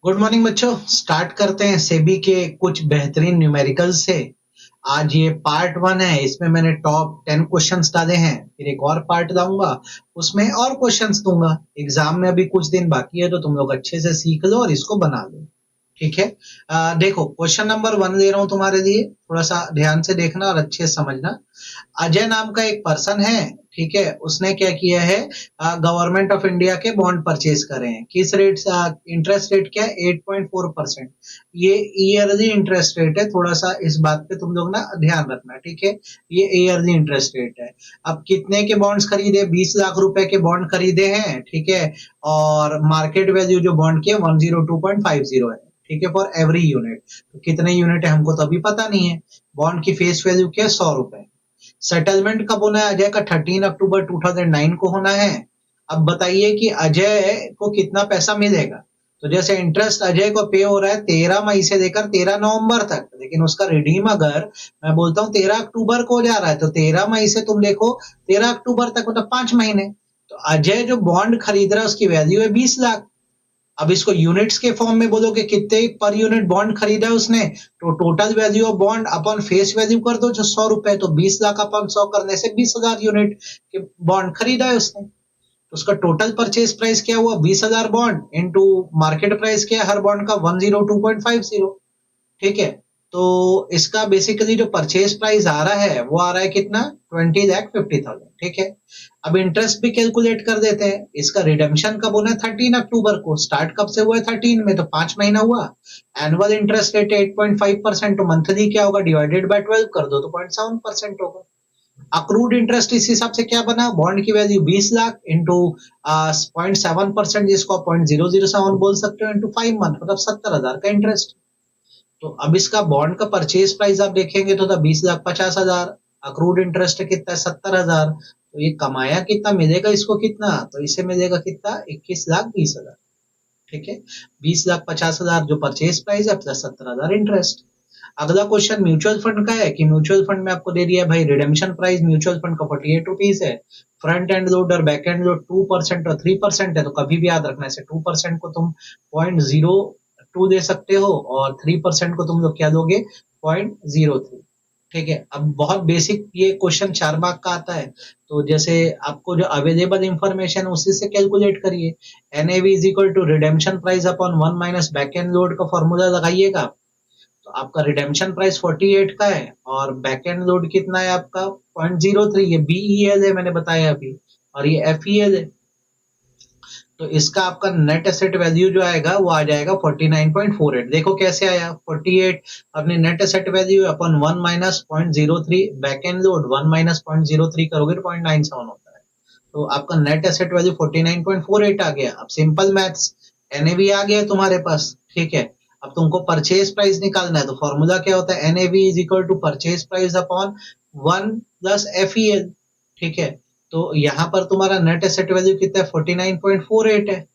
Good morning बच्चों। Start करते हैं सेबी के कुछ बेहतरीन न्यूमेरिकल से। आज ये पार्ट 1 है। इसमें मैंने टॉप 10 क्वेश्चंस डाले हैं। फिर एक और पार्ट लाऊंगा, उसमें और क्वेश्चंस दूंगा। एग्जाम में अभी कुछ दिन बाकी है, तो तुम लोग अच्छे से सीख लो और इसको बना लो। ठीक है। देखो, क्वेश्चन नंबर 1 दे रहा हूं तुम्हारे लिए। थोड़ा सा ध्यान से देखना और अच्छे से समझना। अजय नाम का एक पर्सन है, ठीक है। उसने क्या किया है, गवर्नमेंट ऑफ इंडिया के बॉन्ड परचेज करे हैं। किस रेट से? इंटरेस्ट रेट क्या है? 8.4%। ये ईयरली इंटरेस्ट रेट है। थोड़ा सा इस बात पे तुम लोग ना ध्यान रखना, ठीक है। ये ईयरली इंटरेस्ट रेट है। अब कितने के बॉन्ड्स खरीदे? 20 लाख रुपए के बॉन्ड खरीदे हैं, ठीक है। और मार्केट वैल्यू जो बॉन्ड की है 102.50 है, ठीक है, फॉर एवरी यूनिट। तो कितने यूनिट है हमको तो अभी पता नहीं है। बॉन्ड की फेस वैल्यू क्या है? 100 रुपए। सेटलमेंट कब होना है? अजय का 13 अक्टूबर 2009 को होना है। अब बताइए कि अजय को कितना पैसा मिलेगा। तो जैसे इंटरेस्ट अजय को पे हो रहा है 13 मई से लेकर 13 नवंबर तक, लेकिन उसका रिडीम अगर मैं बोलता हूँ 13 अक्टूबर को हो जा रहा है, तो 13 मई से तुम देखो 13 अक्टूबर तक, मतलब 5 महीने। तो अजय जो बॉन्ड खरीद रहा है उसकी वैल्यू है 20 लाख। अब इसको यूनिट्स के फॉर्म में बोलोगे कितने पर यूनिट बॉन्ड खरीदा है उसने, तो total value of bond upon face value कर दो जो 100 रुपए, तो 20 लाख अपन 100 करने से 20,000 यूनिट के बॉन्ड खरीदा है उसने। तो उसका टोटल परचेज प्राइस क्या हुआ? 20,000 बॉन्ड इंटू मार्केट प्राइस क्या है हर बॉन्ड का? 102.50। ठीक है। तो इसका बेसिकली जो परचेज प्राइस आ रहा है वो आ रहा है कितना? 20,50,000। ठीक है। अब इंटरेस्ट भी कैलकुलेट कर देते हैं। इसका रिडेम्पशन कब होना है? 13 अक्टूबर को। स्टार्ट कब से हुआ है? 13 में, तो 5 महीना हुआ। एनुअल इंटरेस्ट रेट 8.5%, तो मंथली क्या होगा? डिवाइडेड बाय 12 कर दो तो 0.7% होगा। अक्रूड इंटरेस्ट इस हिसाब से क्या बना? बॉन्ड की वैल्यू 20 लाख इंटू 0.7%, जिसको 0.007 बोल सकते हो, इंटू 5 मंथ, मतलब 70,000 का इंटरेस्ट। तो अब इसका बॉन्ड का परचेज प्राइस आप देखेंगे तो था 20,50,000। अक्रूड इंटरेस्ट कितना है? 70,000। तो ये कमाया कितना? मिलेगा इसको कितना? तो इसे मिलेगा कितना? 21,20,000। ठीक है। 20,50,000 जो परचेज प्राइस है, प्लस 70,000 इंटरेस्ट। अगला क्वेश्चन म्यूचुअल फंड का है कि म्यूचुअल फंड में आपको दे दिया है भाई, रिडेम्पशन प्राइस म्यूचुअल फंड का 48 रुपीज है। फ्रंट एंड लोड और बैक एंड लोड 2% और 3% है। तो कभी भी याद रखना, इसे 2% को तुम 0.02 दे सकते हो और 3% को तुम लोग क्या दोगे? 0.03। ठीक है। अब बहुत बेसिक ये क्वेश्चन 4 मार्क का आता है। तो जैसे आपको जो अवेलेबल इंफॉर्मेशन उसी से कैलकुलेट करिए। NAV is equal to redemption price upon 1 minus back end load का फॉर्मूला लगाइएगा। तो आपका रिडेम्पशन प्राइस 48 का है और बैक एंड लोड कितना है आपका? 0.03। ये BEL है, मैंने बताया अभी, और ये FEL है। तो इसका आपका नेट एसेट वैल्यू जो आएगा वो आ जाएगा 49.48। देखो कैसे आया? 48 अपने नेट एसेट वैल्यू अपन 1 minus 0.03, back end load 1 minus 0.03 करोगे तो 0.97 होता है। तो आपका नेट एसेट वैल्यू 49.48 आ गया। अब सिंपल मैथ्स, NAV आ गया तुम्हारे पास। ठीक है। अब तुमको परचेज प्राइस निकालना है, तो फॉर्मूला क्या होता है? NAV is equal to purchase price upon 1 plus FEL। ठीक है। तो यहाँ पर तुम्हारा नेट एसेट वैल्यू कितना है? 49.48 है।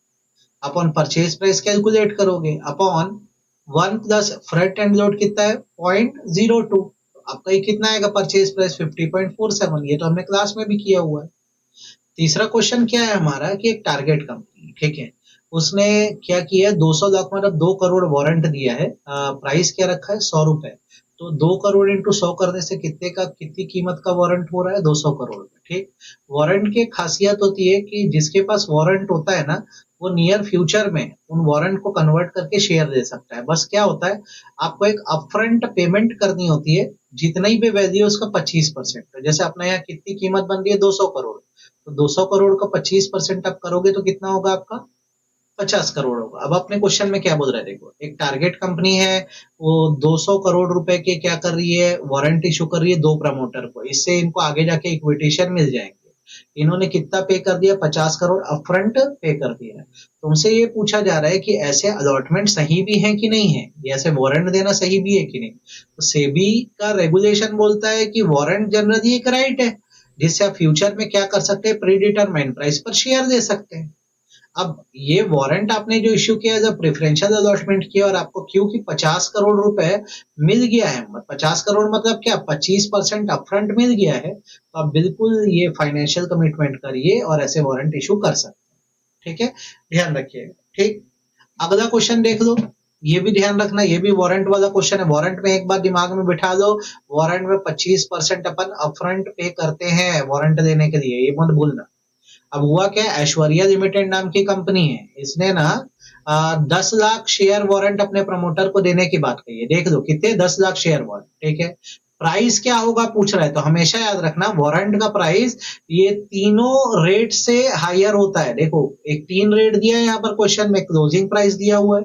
अपॉन परचेज प्राइस कैलकुलेट करोगे upon 1 plus front end load कितना है? 0.02। आपका ये कितना आएगा? Purchase price 50.47। ये तो हमने क्लास में भी किया हुआ है। तीसरा क्वेश्चन क्या है हमारा कि एक टारगेट कंपनी, ठीक है, उसने क्या किया? 200 लाख, मतलब 2 करोड़ वारंट दिया है। प्राइस क्या रखा है? 100 रुपए। तो 2 करोड़ इंटू 100 करने से कितने का, कितनी कीमत का वारंट हो रहा है? 200 करोड़ का। ठीक। वारंट की खासियत होती है कि जिसके पास वारंट होता है ना, वो नियर फ्यूचर में उन वारंट को कन्वर्ट करके शेयर दे सकता है। बस क्या होता है, आपको एक अपफ्रंट पेमेंट करनी होती है, जितना ही भी वैल्यू है उसका 25%। तो जैसे अपने यहाँ कितनी कीमत बन रही है? 200 करोड़। तो 200 करोड़ का 25% आप करोगे तो कितना होगा आपका? 50 करोड़ होगा। अब अपने क्वेश्चन में क्या बोल रहे हैं, देखो, एक टारगेट कंपनी है, वो 200 करोड़ रुपए के क्या कर रही है? वारंट इशू कर रही है 2 प्रमोटर को। इससे इनको आगे जाके इक्विटी शेयर मिल जाएंगे। इन्होंने कितना पे कर दिया? 50 करोड़ अपफ्रंट पे कर दिया है। तुमसे ये पूछा जा रहा है कि ऐसे अलॉटमेंट सही भी है कि नहीं है, ये ऐसे वारंट देना सही भी है कि नहीं। तो सेबी का रेगुलेशन बोलता है कि वारंट जनरली एक राइट है, जिससे आप फ्यूचर में क्या कर सकते हैं? प्रीडिटरमाइंड प्राइस पर शेयर दे सकते हैं। अब ये वारंट आपने जो इश्यू किया, जब प्रेफरेंशियल अलॉटमेंट किया, और आपको क्योंकि 50 करोड़ रुपए मिल गया है, 50 करोड़ मतलब क्या? 25% अपफ्रंट मिल गया है, तो आप बिल्कुल ये फाइनेंशियल कमिटमेंट करिए और ऐसे वारंट इशू कर सकते हैं। ठीक है। ध्यान रखिए। ठीक। अगला क्वेश्चन देख लो, ये भी ध्यान रखना, ये भी वारंट वाला क्वेश्चन है। वारंट में एक बार दिमाग में बिठा दो, वारंट में 25% अपन अपफ्रंट पे करते हैं वारंट देने के लिए, ये मत भूलना। अब हुआ क्या, ऐश्वर्या लिमिटेड नाम की कंपनी है, इसने ना 10 लाख शेयर वारंट अपने प्रमोटर को देने की बात कही है। देख लो कितने, 10 लाख शेयर वारंट, ठीक है। प्राइस क्या होगा पूछ रहा है, तो हमेशा याद रखना वारंट का प्राइस ये तीनों रेट से हायर होता है। देखो एक 3 रेट दिया है यहाँ पर क्वेश्चन में, क्लोजिंग प्राइस दिया हुआ है,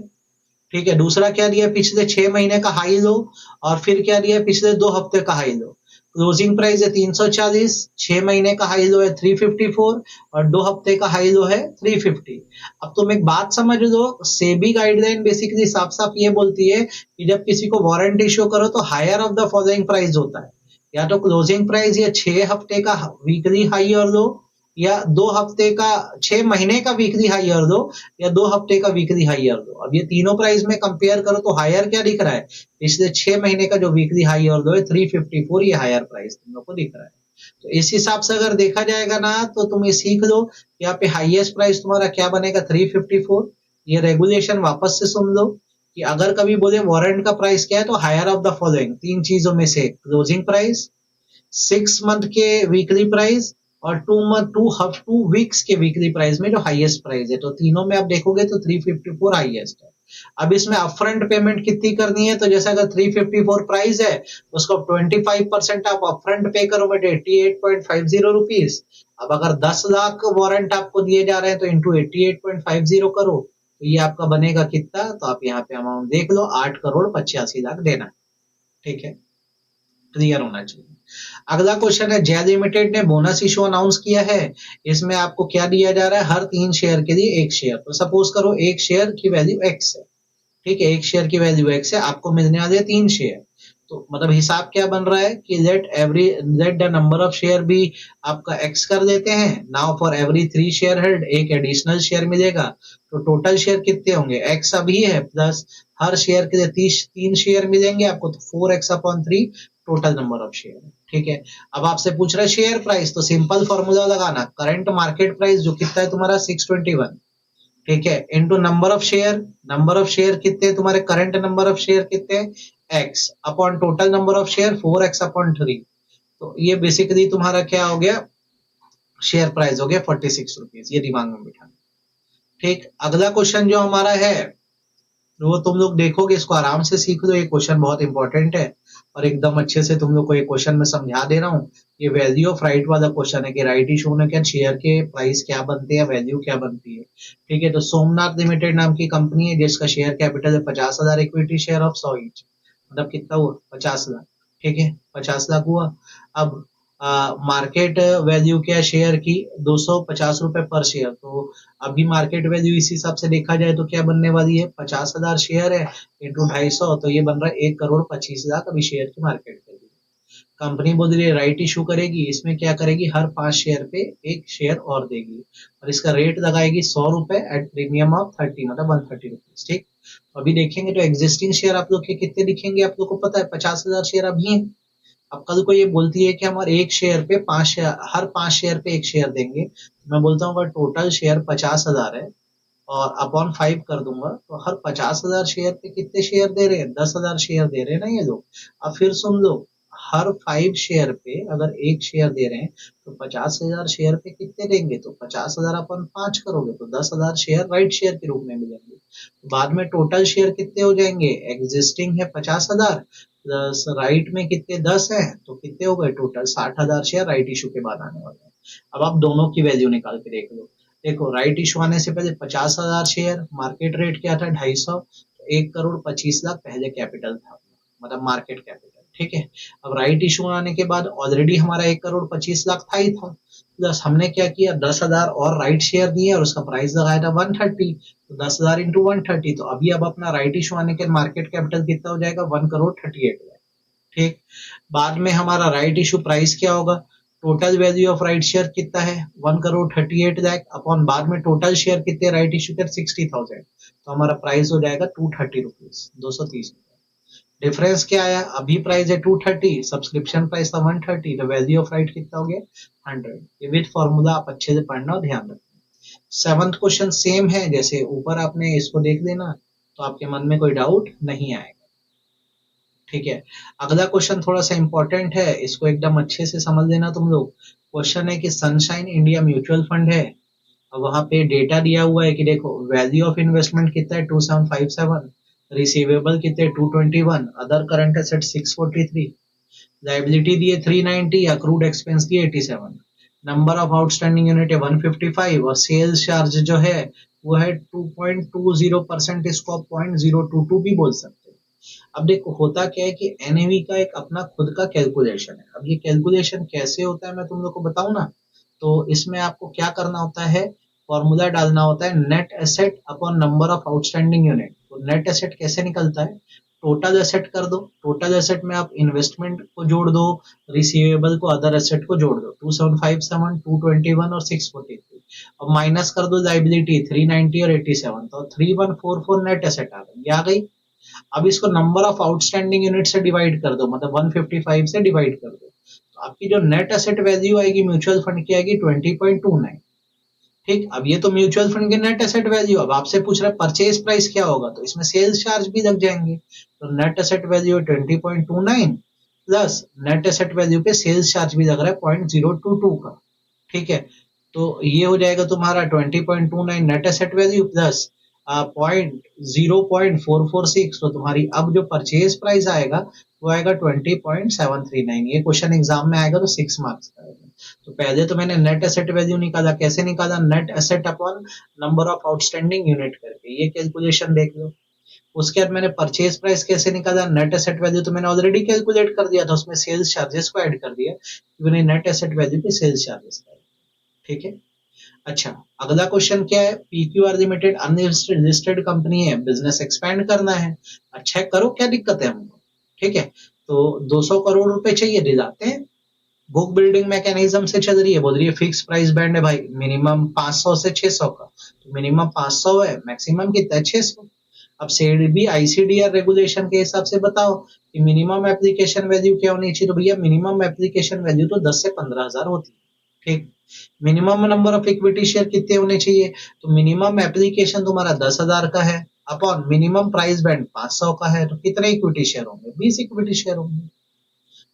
ठीक है। दूसरा क्या दिया, पिछले 6 महीने का हाई लो, और फिर क्या दिया, पिछले 2 हफ्ते का हाई लो। क्लोजिंग प्राइस है 340, 6 महीने का हाई लो है 354, और 2 हफ्ते का हाई लो है 350। अब तुम एक बात समझ लो, सेबी गाइडलाइन बेसिकली साफ साफ ये बोलती है कि जब किसी को वारंट इश्यू करो तो higher of the following price होता है, या तो क्लोजिंग प्राइस या 6 हफ्ते का वीकली हाई और लो, या 2 हफ्ते का, 6 महीने का वीकली हायर दो, या 2 हफ्ते का वीकली हायर दो। अब ये तीनों प्राइस में कंपेयर करो तो हायर क्या दिख रहा है, पिछले 6 महीने का जो वीकली हायर दो है 354, ये हायर प्राइस तुम लोग को दिख रहा है। तो इस हिसाब से अगर देखा जाएगा ना, तो तुम ये सीख लो, यहाँ पे हाईएस्ट प्राइस तुम्हारा क्या बनेगा, 354। ये रेगुलेशन वापस से सुन लो कि अगर कभी बोले वारंट का प्राइस क्या है, तो हायर ऑफ द फॉलोइंग 3 चीजों में से, क्लोजिंग प्राइस, 6 मंथ के वीकली प्राइस, और 2 मंथ 2 वीक्स के वीकली प्राइस में जो हाईएस्ट प्राइस है। तो तीनों में आप देखोगे तो 354 हाईएस्ट है। अब इसमें अपफ्रंट पेमेंट कितनी करनी है, तो जैसे अगर 354 प्राइस है, उसको 25% आप अपफ्रंट पे करोगे तो 88.50 रुपीज। अब अगर 10 लाख वारंट आपको दिए जा रहे हैं तो इंटू 88.50 करो, तो ये आपका बनेगा कितना, तो आप यहाँ पे अमाउंट देख लो, 8 करोड़ 85 लाख देना है, ठीक है, क्लियर होना चाहिए। अगला क्वेश्चन है, जय लिमिटेड ने बोनस इशू अनाउंस किया है, इसमें आपको क्या दिया जा रहा है, हर 3 शेयर के लिए 1 शेयर। तो सपोज करो 1 शेयर की वैल्यू एक्स है, ठीक है, 1 शेयर की वैल्यू एक्स है, आपको मिलने वाले 3 शेयर। तो मतलब हिसाब क्या बन रहा है कि let the number of share भी आपका एक्स कर देते हैं। Now for every 3 share held एक एडिशनल शेयर मिलेगा, तो टोटल शेयर कितने होंगे, एक्स अभी है, प्लस हर शेयर के लिए 3 शेयर मिलेंगे आपको, तो 4x/3 total number of share, ठीक है। अब आपसे पूछ रहा है शेयर प्राइस, तो सिंपल फॉर्मूला लगाना, करंट मार्केट प्राइस जो कितना है तुम्हारा 621, ठीक है, into number of share, number of share कितने तुम्हारे, करंट नंबर ऑफ शेयर कितने, x, upon total number of share 4x/3। तो ये बेसिकली तुम्हारा क्या हो गया, शेयर प्राइस हो गया 46 रुपीज, ये दिमाग में बिठाना, ठीक। अगला क्वेश्चन जो हमारा है, वो तुम लोग देखोगे, इसको आराम से सीख लो, ये क्वेश्चन बहुत इंपॉर्टेंट है, और एकदम अच्छे से तुम लोग को ये क्वेश्चन में समझा दे रहा हूँ। ये वैल्यू ऑफ राइट वाला क्वेश्चन है कि राइट इशू होने के शेयर के प्राइस क्या बनते हैं, वैल्यू क्या बनती है, ठीक है। तो सोमनाथ लिमिटेड नाम की कंपनी है, जिसका शेयर कैपिटल है 50,000, इक्विटी शेयर ऑफ 100 ईच, मतलब कितना हुआ, 50 लाख, ठीक है, 50 लाख हुआ। अब मार्केट वैल्यू क्या है शेयर की, 250 रुपए पर शेयर। तो अभी मार्केट वैल्यू इस हिसाब से देखा जाए तो क्या बनने वाली है, 50,000 शेयर है इंटू 250, तो ये बन रहा है 1 करोड़ 25 लाख अभी शेयर की मार्केट वैल्यू। कंपनी बोल रही है राइट इशू करेगी, इसमें क्या करेगी, हर 5 शेयर पे 1 शेयर और देगी, और इसका रेट लगाएगी 100 रुपए एट प्रीमियम ऑफ 30, मतलब 130 रुपीज, ठीक। अभी देखेंगे तो एग्जिस्टिंग शेयर आप लोग के कितने दिखेंगे, आप लोग को पता है 50,000 शेयर अभी है। अब कल को ये बोलती है कि हमारे 1 शेयर पे 5 शेयर, हर 5 शेयर पे 1 शेयर देंगे, तो मैं बोलता हूँ अगर टोटल शेयर 50,000 है और अपॉन 5 कर दूंगा, तो हर 50,000 शेयर पे कितने शेयर दे रहे हैं, 10,000 शेयर दे रहे हैं ना ये लोग। अब फिर सुन लो, हर 5 शेयर पे अगर 1 शेयर दे रहे हैं, तो 50,000 शेयर पे कितने देंगे, तो 50,000 अपन 5 करोगे तो 10,000 शेयर राइट शेयर के रूप में मिलेंगे। तो बाद में टोटल शेयर कितने हो जाएंगे, एग्जिस्टिंग है 50,000 प्लस राइट में कितने 10 है, तो कितने हो गए टोटल 60,000 शेयर राइट इशू के बाद आने वाले हैं। अब आप दोनों की वैल्यू निकाल के देख लो। देखो राइट इशू आने से पहले 50,000 शेयर, मार्केट रेट क्या था 250, तो 1 करोड़ 25 लाख पहले कैपिटल था, मतलब मार्केट कैपिटल, ठीक है। अब राइट इशू आने के बाद ऑलरेडी हमारा 1 करोड़ 25 लाख था ही था, प्लस हमने क्या किया 10,000 और राइट शेयर दिए और उसका प्राइस लगाया था 130, तो 10,000 इंटू 130, तो अभी अब अपना राइट इशू आने के मार्केट कैपिटल कितना हो जाएगा 1 करोड़ 38 लाख, ठीक। बाद में हमारा राइट इशू प्राइस क्या होगा, total value of right share कितना है 1 करोड़ 38 लाख, अपॉन बाद में टोटल शेयर कितने राइट इशू कर 60,000, तो हमारा प्राइस हो जाएगा 230 रुपीज, 230। डिफरेंस क्या आया, अभी प्राइस है 230, सब्सक्रिप्शन प्राइस था 130, तो वैल्यू ऑफ राइट कितना हो गया 100। ये विद फॉर्मूला आप अच्छे से पढ़ना और ध्यान रखना। 7th क्वेश्चन सेम है जैसे ऊपर आपने इसको देख लेना, तो आपके मन में कोई डाउट नहीं आएगा। ठीक है, अगला क्वेश्चन थोड़ा सा इंपॉर्टेंट है, इसको एकदम अच्छे से समझ लेना तुम लोग। क्वेश्चन है कि सनशाइन इंडिया म्यूचुअल फंड है, वहां पे डेटा दिया हुआ है कि देखो वैल्यू ऑफ इन्वेस्टमेंट कितना है 2757, रिसीवेबल कितने 221, अदर करंट एसेट 643, लाइबिलिटी दिए 390, अक्रूड एक्सपेंस दिए 87, नंबर ऑफ आउटस्टैंडिंग यूनिट है 155 और सेल्स चार्ज जो है वो है 2.20%, इसको आप 0.022 भी बोल सकते हैं। अब देखो होता क्या है कि एनएवी का एक अपना खुद का कैलकुलेशन है। अब ये कैलकुलेशन कैसे होता है मैं तुम लोग को बताऊं ना, तो इसमें आपको क्या करना होता है, फॉर्मूला डालना होता है net asset upon number of outstanding unit. तो नेट एसेट कैसे निकलता है, टोटल एसेट कर दो, टोटल एसेट में आप इन्वेस्टमेंट को जोड़ दो, रिसीवेबल को अदर एसेट को जोड़ दो, 2757, 221 और 643, अब माइनस कर दो लाइबिलिटी 390 और 87, तो 3144 नेट एसेट आ गई, आ गई। अब इसको नंबर ऑफ आउटस्टैंडिंग यूनिट से डिवाइड कर दो, मतलब 155 से डिवाइड कर दो, तो आपकी जो नेट एसेट वैल्यू आएगी म्यूचुअल फंड की आएगी 20.29। ठीक, अब ये तो म्यूचुअल फंड की नेट एसेट वैल्यू, अब आपसे पूछ रहा है परचेज प्राइस क्या होगा, तो इसमें सेल्स चार्ज भी लग जाएंगे, तो net asset value 20.29 plus net asset value पे सेल्स चार्ज भी लग रहा है 0.022 का। ठीक है, तो ये हो जाएगा तुम्हारा 20.29 नेट एसेट वैल्यू प्लस 0.0446, तो तुम्हारी अब जो परचेज प्राइस आएगा वो आएगा 20.739। ये क्वेश्चन एग्जाम में आएगा तो 6 मार्क्स का आएगा। तो पहले तो मैंने नेट एसेट वैल्यू निकाला, कैसे निकाला, net asset upon number of outstanding unit करके, ये कैलकुलेशन देख लो। उसके बाद मैंने परचेज प्राइस कैसे निकाला, नेट एसेट वैल्यू तो मैंने ऑलरेडी कैलकुलेट कर दिया था, उसमें सेल्स चार्जेस को ऐड कर दिया, मैंने नेट एसेट वैल्यू पे सेल्स चार्जेस का। ठीक है, अच्छा अगला क्वेश्चन क्या है, पीक्यूआर लिमिटेड अनलिस्टेड कंपनी है, बिजनेस एक्सपेंड करना है। अच्छा करो, क्या दिक्कत है हमको। ठीक है, तो 200 करोड़ रुपए चाहिए, दिलाते हैं। बुक बिल्डिंग मैकेनिज्म से चल रही है, बोल रही है फिक्स प्राइस बैंड है भाई, मिनिमम 500 से 600 का, तो मिनिमम 500 है, मैक्सिमम कितना है 600। अब सेबी आईसीडीआर रेगुलेशन के हिसाब से बताओ कि मिनिमम एप्लीकेशन वैल्यू क्या होनी चाहिए, तो भैया मिनिमम एप्लीकेशन वैल्यू तो 10 से 15,000 होती है। ठीक, minimum number of equity share कितने होने चाहिए, तो मिनिमम एप्लीकेशन तुम्हारा 10,000 का है अपॉन मिनिमम प्राइस बैंड 500 का है, तो कितने इक्विटी शेयर होंगे, 20 इक्विटी शेयर होंगे।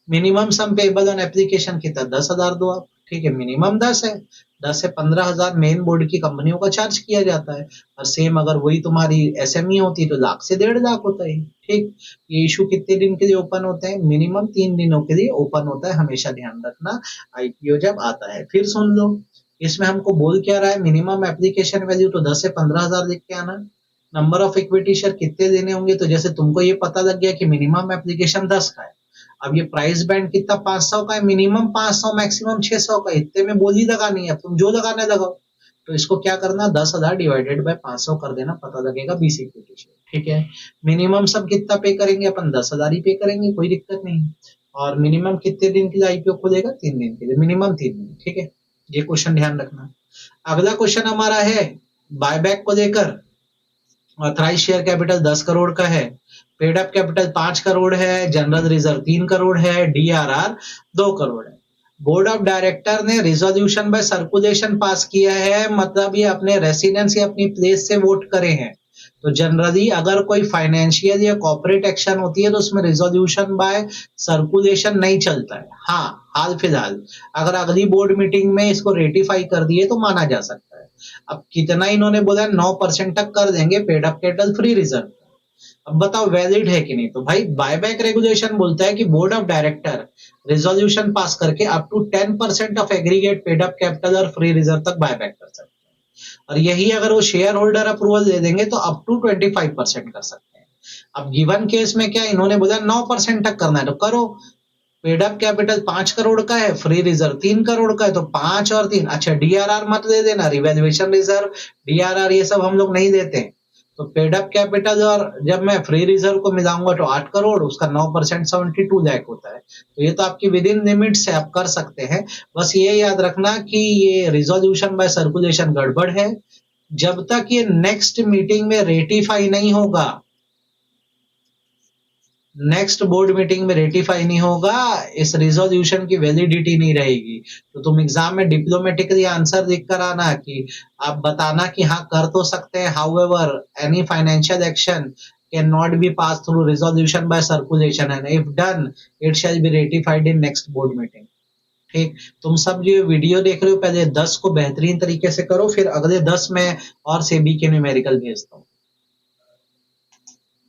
Minimum some payable on application कितना, 10,000 दो आप। ठीक है, मिनिमम 10 है, 10 से 15,000 मेन बोर्ड की कंपनियों का चार्ज किया जाता है, और सेम अगर वही तुम्हारी एसएमई होती तो लाख से 1.5 लाख होता है। ठीक, ये इशू कितने दिन के लिए ओपन होते हैं, मिनिमम 3 दिनों के लिए ओपन होता है, हमेशा ध्यान रखना आईपीओ जब आता है। फिर सुन लो, इसमें हमको बोल क्या रहा है, मिनिमम एप्लीकेशन वैल्यू तो 10 से 15,000 लिख के आना, नंबर ऑफ इक्विटी शेयर कितने देने होंगे, तो जैसे तुमको ये पता लग गया कि मिनिमम एप्लीकेशन 10 का है, अब ये प्राइस बैंड कितना 500 का है, मिनिमम 500 मैक्सिमम 600 का, इतने में बोली लगानी है, अब तुम जो लगाने लगाओ। तो इसको क्या करना, 10,000 डिवाइडेड बाय 500 कर देना, पता लगेगा 20 इक्विटी शेयर। ठीक है, मिनिमम सब कितना पे करेंगे अपन, 10,000 ही पे करेंगे, कोई दिक्कत नहीं। और मिनिमम कितने दिन के लिए आईपीओ खुलेगा, 3 दिन के लिए, मिनिमम 3 दिन। ठीक है, ये क्वेश्चन ध्यान रखना। अगला क्वेश्चन हमारा है बायबैक को लेकर, ऑथराइज शेयर कैपिटल 10 करोड़ का है, पेड अप कैपिटल 5 करोड़ है, जनरल रिजर्व 3 करोड़ है, डीआरआर 2 करोड़ है। बोर्ड ऑफ डायरेक्टर ने रिजोल्यूशन बाय सर्कुलेशन पास किया है, मतलब ये अपने रेसिडेंस या अपनी प्लेस से वोट करे हैं। तो जनरली अगर कोई फाइनेंशियल या कॉर्पोरेट एक्शन होती है तो उसमें रिजोल्यूशन बाय सर्कुलेशन नहीं चलता है। हाँ, हाल फिलहाल अगर अगली बोर्ड मीटिंग में इसको रेटिफाई कर दिए तो माना जा सकता है। अब कितना इन्होंने बोला, 9% तक कर देंगे paid up capital free reserve. अब बताओ वैलिड है कि नहीं, तो भाई बायबैक रेगुलेशन बोलता है कि board of director resolution pass करके up to 10% of aggregate paid up capital और फ्री रिजर्व तक बायबैक कर सकते हैं, और यही अगर वो शेयर होल्डर अप्रूवल दे देंगे तो अप टू 25% कर सकते हैं। अब गिवन केस में क्या इन्होंने बोला 9% तक करना है, तो करो। पेड अप कैपिटल 5 करोड़ का है, फ्री रिजर्व 3 करोड़ का है, तो 5 और 3, अच्छा डीआरआर मत दे देना, रिवैल्यूएशन रिजर्व डीआरआर ये सब हम लोग नहीं देते हैं। तो पेड अप कैपिटल और जब मैं फ्री रिजर्व को मिलाऊंगा तो 8 करोड़, उसका 9% 72 लाख होता है। तो ये तो आपकी विद इन लिमिट्स है, आप कर सकते हैं। बस ये याद रखना कि ये रिजोल्यूशन बाय सर्कुलेशन गड़बड़ है, जब तक ये नेक्स्ट मीटिंग में रेटिफाई नहीं होगा नेक्स्ट बोर्ड मीटिंग में रेटिफाई नहीं होगा, इस रिजोल्यूशन की वैलिडिटी नहीं रहेगी। तो तुम एग्जाम में डिप्लोमेटिकली आंसर लिख कर आना कि आप बताना कि हाँ कर तो सकते हैं, however any financial action cannot be pass through resolution by circulation and if done it shall be ratified in next board meeting. ठीक, तुम सब जो वीडियो देख रहे हो पहले 10 को बेहतरीन तरीके से करो, फिर अगले 10 में और सेबी के न्यूमेरिकल भेजता हूँ,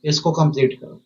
इसको कंप्लीट करो।